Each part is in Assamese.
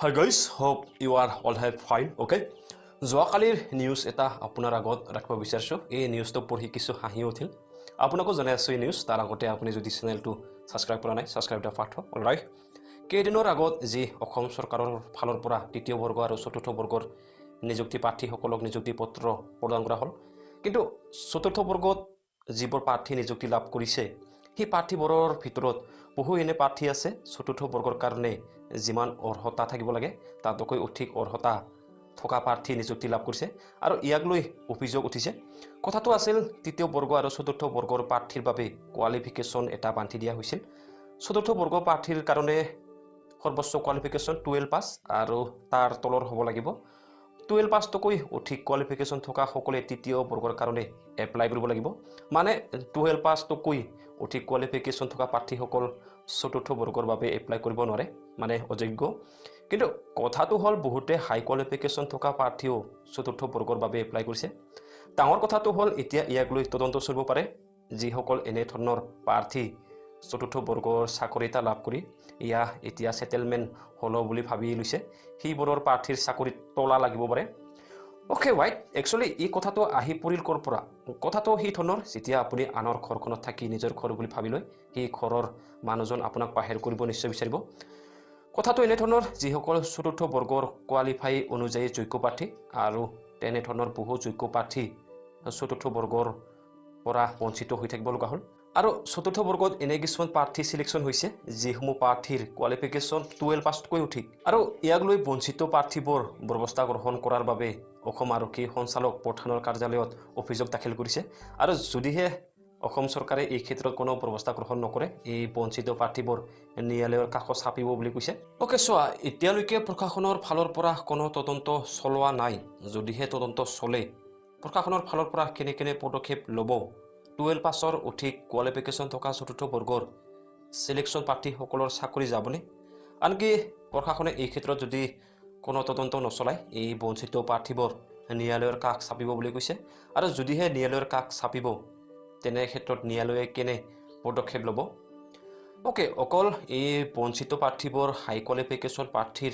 Hi guys, hope you are all have fine, okay? যোৱাকালিৰ নিউজ এটা আপোনাৰ আগত ৰাখিব বিচাৰিছোঁ। এই নিউজটো পঢ়ি কিছু হাঁহি উঠিল। আপোনাকো জনাই আছোঁ এই নিউজ। তাৰ আগতে আপুনি যদি চেনেলটো ছাবস্ক্ৰাইব কৰা নাই, ছাবস্ক্ৰাইব দা পাৰ্থ, অলৰাইট। কেইদিনৰ আগত যি অসম চৰকাৰৰ ফালৰ পৰা তৃতীয় বৰ্গ আৰু চতুৰ্থ বৰ্গৰ নিযুক্তি প্ৰাৰ্থীসকলক নিযুক্তি পত্ৰ প্ৰদান কৰা হ'ল। কিন্তু চতুৰ্থ বৰ্গত যিবোৰ প্ৰাৰ্থী নিযুক্তি লাভ কৰিছে, সেই প্ৰাৰ্থীবোৰৰ ভিতৰত বহু এনে প্ৰাৰ্থী আছে চতুৰ্থ বৰ্গৰ কাৰণে যিমান অৰ্হতা থাকিব লাগে তাতকৈ অধিক অৰ্হতা থকা প্ৰাৰ্থী নিযুক্তি লাভ কৰিছে আৰু ইয়াক লৈ অভিযোগ উঠিছে। কথাটো আছিল তৃতীয় বৰ্গ আৰু চতুৰ্থ বৰ্গৰ প্ৰাৰ্থীৰ বাবে কোৱালিফিকেশ্যন এটা বান্ধি দিয়া হৈছিল। চতুৰ্থ বৰ্গ প্ৰাৰ্থীৰ কাৰণে সৰ্বোচ্চ কোৱালিফিকেশ্যন 12 পাছ আৰু তাৰ তলৰ হ'ব লাগিব 12 পাছতকৈ অধিক কোৱালিফিকেশ্যন থকা সকলে তৃতীয় বৰ্গৰ কাৰণে এপ্লাই কৰিব লাগিব। মানে 12 পাছতকৈ অধিক কোৱালিফিকেশ্যন থকা প্ৰাৰ্থীসকল চতুৰ্থ বৰ্গৰ বাবে এপ্লাই কৰিব নোৱাৰে, মানে অযোগ্য। কিন্তু কথাটো হ'ল বহুতে হাই কোৱালিফিকেশ্যন থকা প্ৰাৰ্থীও চতুৰ্থ বৰ্গৰ বাবে এপ্লাই কৰিছে। ডাঙৰ কথাটো হ'ল এতিয়া ইয়াক লৈ তদন্ত চলিব পাৰে। যিসকল এনেধৰণৰ প্ৰাৰ্থী চতুৰ্থ বৰ্গৰ চাকৰি এটা লাভ কৰি এতিয়া সেটেলমেণ্ট হ'ল বুলি ভাবি লৈছে, সেইবোৰৰ প্ৰাৰ্থীৰ চাকৰিত তলা লাগিব পাৰে। অ'কে ৱাইট, একচুৱেলি এই কথাটো আহি পৰিল ক'ৰ পৰা? কথাটো সেই ধৰণৰ যেতিয়া আপুনি আনৰ ঘৰখনত থাকি নিজৰ ঘৰ বুলি ভাবি লয়, সেই ঘৰৰ মানুহজন আপোনাক বাহিৰ কৰিব নিশ্চয় বিচাৰিব। কথাটো এনেধৰণৰ যিসকল চতুৰ্থ বৰ্গৰ কোৱালিফাই অনুযায়ী যোগ্য প্ৰাৰ্থী আৰু তেনেধৰণৰ বহু যোগ্য প্ৰাৰ্থী চতুৰ্থ বৰ্গৰ পৰা বঞ্চিত হৈ থাকিব লগা হ'ল। আৰু চতুৰ্থ বৰ্গত এনে কিছুমান প্ৰাৰ্থী চিলেকশ্যন হৈছে যিসমূহ প্ৰাৰ্থীৰ কোৱালিফিকেশ্যন 12 পাছতকৈ অধিক। আৰু ইয়াক লৈ বঞ্চিত প্ৰাৰ্থীবোৰ ব্যৱস্থা গ্ৰহণ কৰাৰ বাবে অসম আৰক্ষী সঞ্চালক প্ৰধানৰ কাৰ্যালয়ত অভিযোগ দাখিল কৰিছে। আৰু যদিহে অসম চৰকাৰে এই ক্ষেত্ৰত কোনো ব্যৱস্থা গ্ৰহণ নকৰে, এই বঞ্চিত প্ৰাৰ্থীবোৰ ন্যায়ালয়ৰ কাষত চাপিব বুলি কৈছে। অ'কে, চোৱা, এতিয়ালৈকে প্ৰশাসনৰ ফালৰ পৰা কোনো তদন্ত চলোৱা নাই। যদিহে তদন্ত চলে, প্ৰশাসনৰ ফালৰ পৰা কেনে পদক্ষেপ ল'ব, 12 পাছৰ অধিক কোৱালিফিকেশ্যন থকা চতুৰ্থ বৰ্গৰ চিলেকশ্যন প্ৰাৰ্থীসকলৰ চাকৰি যাবনে? আনকি প্ৰশাসনে এই ক্ষেত্ৰত যদি কোনো তদন্ত নচলায়, এই বঞ্চিত প্ৰাৰ্থীবোৰ ন্যায়ালয়ৰ কাষ চাপিব বুলি কৈছে। আৰু যদিহে ন্যায়ালয়ৰ কাষ চাপিব, তেনে ক্ষেত্ৰত ন্যায়ালয়ে কেনে পদক্ষেপ ল'ব? অ'কে, অকল এই বঞ্চিত প্ৰাৰ্থীবোৰ হাই কোৱালিফিকেশ্যন প্ৰাৰ্থীৰ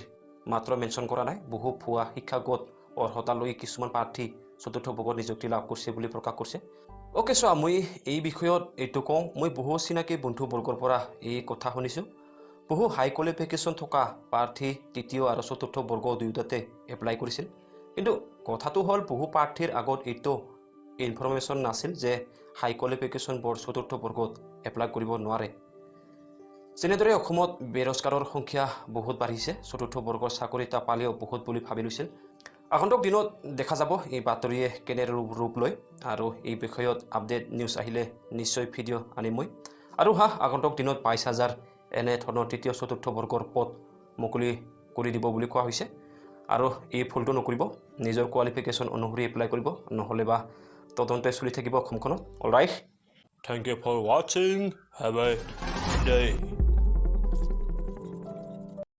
মাত্ৰ মেনশ্যন কৰা নাই, বহু ভুৱা শিক্ষাগত অৰ্হতা লৈ কিছুমান প্ৰাৰ্থী চতুৰ্থ বৰ্গত নিযুক্তি লাভ কৰিছে বুলি প্ৰকাশ কৰিছে। অ'কে, চোৱা, মই এই বিষয়ত এইটো কওঁ, মই বহু চিনাকি বন্ধু বৰ্গৰ পৰা এই কথা শুনিছোঁ। বহু হাই কোৱালিফিকেশ্যন থকা প্ৰাৰ্থী তৃতীয় আৰু চতুৰ্থ বৰ্গ দুয়োটাতে এপ্লাই কৰিছিল। কিন্তু কথাটো হ'ল বহু প্ৰাৰ্থীৰ আগত এইটো ইনফৰ্মেশ্যন নাছিল যে হাই কোৱালিফিকেশ্যনবোৰ চতুৰ্থ বৰ্গত এপ্লাই কৰিব নোৱাৰে। যেনেদৰে অসমত বেৰোজগাৰৰ সংখ্যা বহুত বাঢ়িছে, চতুৰ্থ বৰ্গৰ চাকৰি এটা পালেও বহুত বুলি ভাবি লৈছিল। আগন্তুক দিনত দেখা যাব এই বাতৰিয়ে কেনে ৰূপ লয়, আৰু এই বিষয়ত আপডেট নিউজ আহিলে নিশ্চয় ভিডিঅ' আনিম মই। আৰু আগন্তুক দিনত 22,000 এনেধৰণৰ তৃতীয় চতুৰ্থ বৰ্গৰ পদ মুকলি কৰি দিব বুলি কোৱা হৈছে। আৰু এই ভুলটো নকৰিব, নিজৰ কোৱালিফিকেশ্যন অনুসৰি এপ্লাই কৰিব, নহ'লে বা তদন্তই চলি থাকিব অসমখনত। অলৰাইট, থেংক ইউ ফৰ ৱাচিং, হেভ এ ডে।